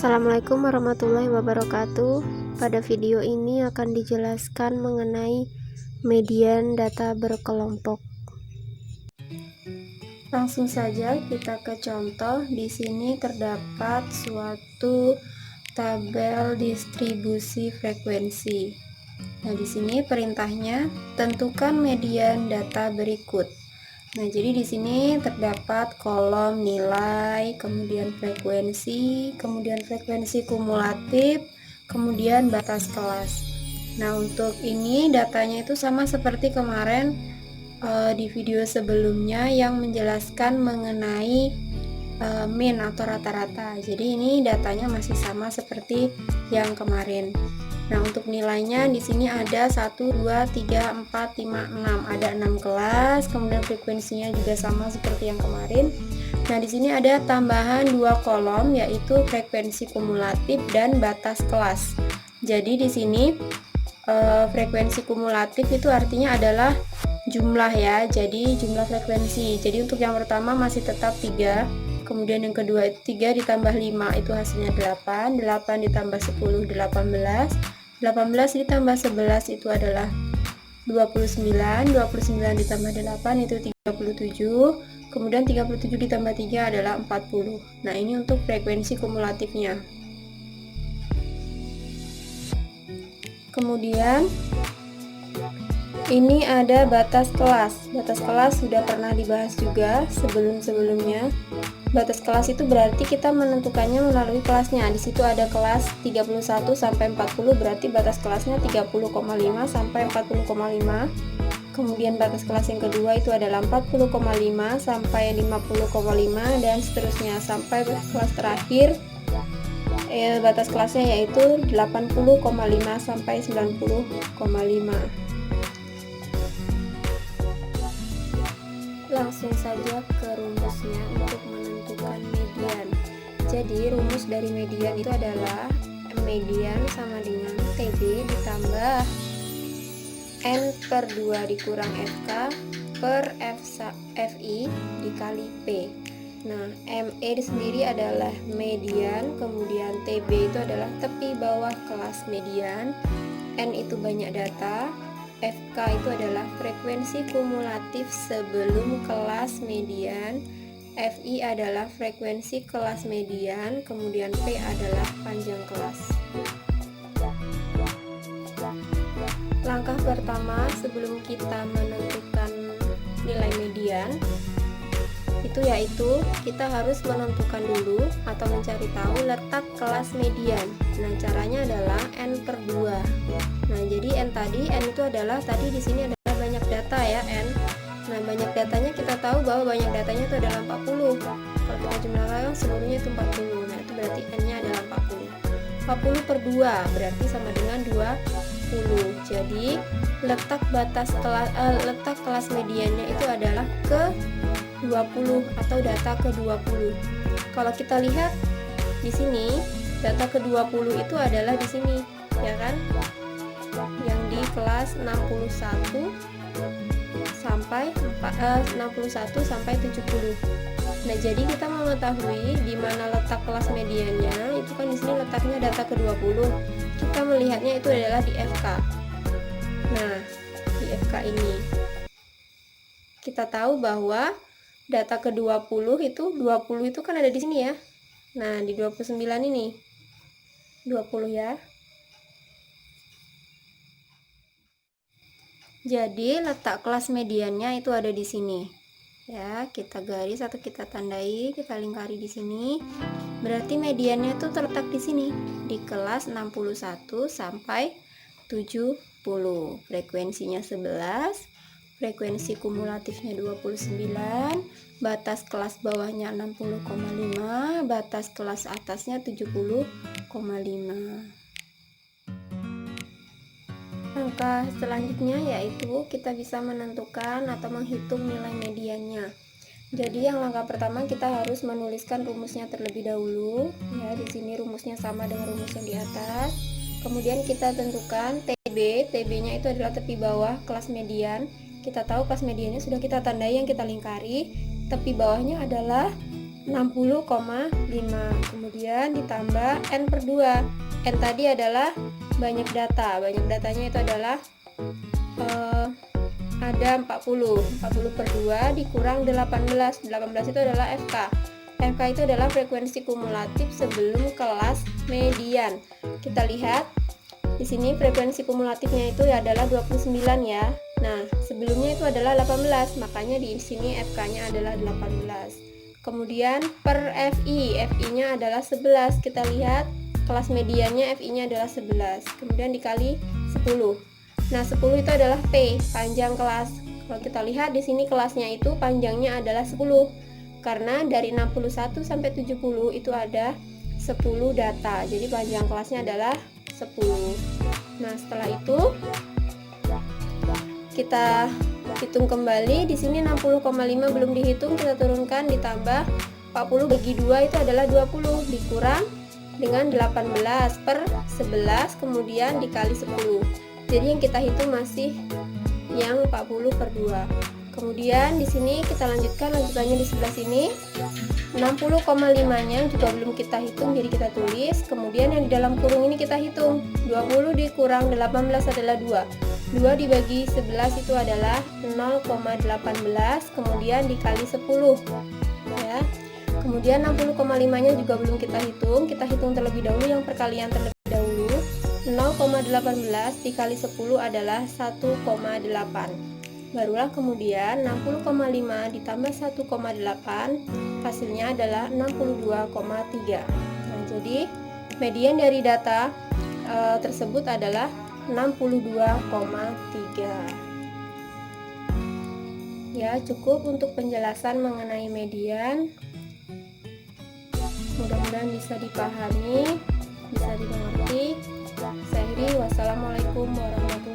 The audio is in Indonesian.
Assalamualaikum warahmatullahi wabarakatuh. Pada video ini akan dijelaskan mengenai median data berkelompok. Langsung saja kita ke contoh. Di sini terdapat suatu tabel distribusi frekuensi. Nah, di sini perintahnya tentukan median data berikut. Nah, jadi di sini terdapat kolom nilai, kemudian frekuensi kumulatif, kemudian batas kelas. Nah, untuk ini datanya itu sama seperti kemarin di video sebelumnya yang menjelaskan mengenai mean atau rata-rata. Jadi ini datanya masih sama seperti yang kemarin. Nah, untuk nilainya di sini ada 1, 2, 3, 4, 5, 6. Ada 6 kelas, kemudian frekuensinya juga sama seperti yang kemarin. Nah, di sini ada tambahan 2 kolom, yaitu frekuensi kumulatif dan batas kelas. Jadi di sini frekuensi kumulatif itu artinya adalah jumlah ya. Jadi jumlah frekuensi. Jadi untuk yang pertama masih tetap 3. Kemudian yang kedua itu 3 ditambah 5 itu hasilnya 8, 8 ditambah 10 18, 18 ditambah 11 itu adalah 29, 29 ditambah 8 itu 37, kemudian 37 ditambah 3 adalah 40. Nah, ini untuk frekuensi kumulatifnya. Kemudian ini ada batas kelas. Batas kelas sudah pernah dibahas juga sebelum-sebelumnya. Batas kelas itu berarti kita menentukannya melalui kelasnya. Di situ ada kelas 31 sampai 40, berarti batas kelasnya 30,5 sampai 40,5. Kemudian batas kelas yang kedua itu adalah 40,5 sampai 50,5 dan seterusnya sampai kelas terakhir. Batas kelasnya yaitu 80,5 sampai 90,5. Langsung saja ke rumusnya untuk menentukan median. Jadi rumus dari median itu adalah median sama dengan TB ditambah N per 2 dikurang FK per FI dikali P. Nah, ME sendiri adalah median, kemudian TB itu adalah tepi bawah kelas median, N itu banyak data, FK itu adalah frekuensi kumulatif sebelum kelas median, FI adalah frekuensi kelas median, kemudian P adalah panjang kelas. Langkah pertama sebelum kita menentukan nilai median itu yaitu kita harus menentukan dulu atau mencari tahu letak kelas median. Nah, caranya adalah N per 2. Nah, jadi N itu adalah tadi di sini adalah banyak data ya, N. Nah, banyak datanya kita tahu bahwa banyak datanya itu adalah 40. Kalau kita jumlahkan seluruhnya itu 40. Nah, itu berarti N-nya adalah 40. 40 per 2 berarti sama dengan 20. Jadi, letak kelas mediannya itu adalah ke 20 atau data ke 20. Kalau kita lihat di sini, data ke 20 itu adalah di sini, ya kan? Yang di kelas 61 sampai 70. Nah, jadi kita mengetahui di mana letak kelas mediannya, itu kan di sini letaknya data ke 20. Kita melihatnya itu adalah di FK. Nah, di FK ini kita tahu bahwa data ke 20 itu kan ada di sini ya. Nah, di 29 ini 20 ya. Jadi letak kelas mediannya itu ada di sini. Ya, kita garis atau kita tandai, kita lingkari di sini. Berarti mediannya itu terletak di sini, di kelas 61 sampai 70. Frekuensinya 11, frekuensi kumulatifnya 29, batas kelas bawahnya 60,5, batas kelas atasnya 70,5. Langkah selanjutnya yaitu kita bisa menentukan atau menghitung nilai mediannya. Jadi yang langkah pertama kita harus menuliskan rumusnya terlebih dahulu. Ya, di sini rumusnya sama dengan rumus yang di atas. Kemudian kita tentukan TB. TB-nya itu adalah tepi bawah kelas median. Kita tahu kelas mediannya sudah kita tandai yang kita lingkari. Tepi bawahnya adalah 60,5. Kemudian ditambah N per 2. N tadi adalah banyak data. Banyak datanya itu adalah ada 40. 40 per 2 dikurang 18. 18 itu adalah FK. FK itu adalah frekuensi kumulatif sebelum kelas median. Kita lihat di sini frekuensi kumulatifnya itu adalah 29 ya. Nah, sebelumnya itu adalah 18, makanya di sini FK-nya adalah 18. Kemudian per FI, FI-nya adalah 11. Kita lihat kelas mediannya FI-nya adalah 11. Kemudian dikali 10. Nah, 10 itu adalah P, panjang kelas. Kalau kita lihat di sini kelasnya itu panjangnya adalah 10. Karena dari 61 sampai 70 itu ada 10 data. Jadi panjang kelasnya adalah 10. Nah, setelah itu kita hitung kembali. Di sini 60,5 belum dihitung, kita turunkan ditambah 40 bagi 2 itu adalah 20 dikurang dengan 18 per 11 kemudian dikali 10. Jadi yang kita hitung masih yang 40 per 2. Kemudian di sini kita lanjutkan lanjutannya di sebelah sini. 60,5-nya juga belum kita hitung, jadi kita tulis. Kemudian yang di dalam kurung ini kita hitung. 20 dikurang 18 adalah 2. 2 dibagi 11 itu adalah 0,18 kemudian dikali 10 ya. Kemudian 60,5-nya juga belum kita hitung. Kita hitung terlebih dahulu yang perkalian terlebih dahulu. 0,18 dikali 10 adalah 1,8. Barulah kemudian 60,5 ditambah 1,8 hasilnya adalah 62,3. Nah, jadi median dari data tersebut adalah 62,3. Ya, cukup untuk penjelasan mengenai median. Mudah-mudahan bisa dipahami, bisa dimengerti. Saya akhiri, wassalamualaikum warahmatullahi wabarakatuh.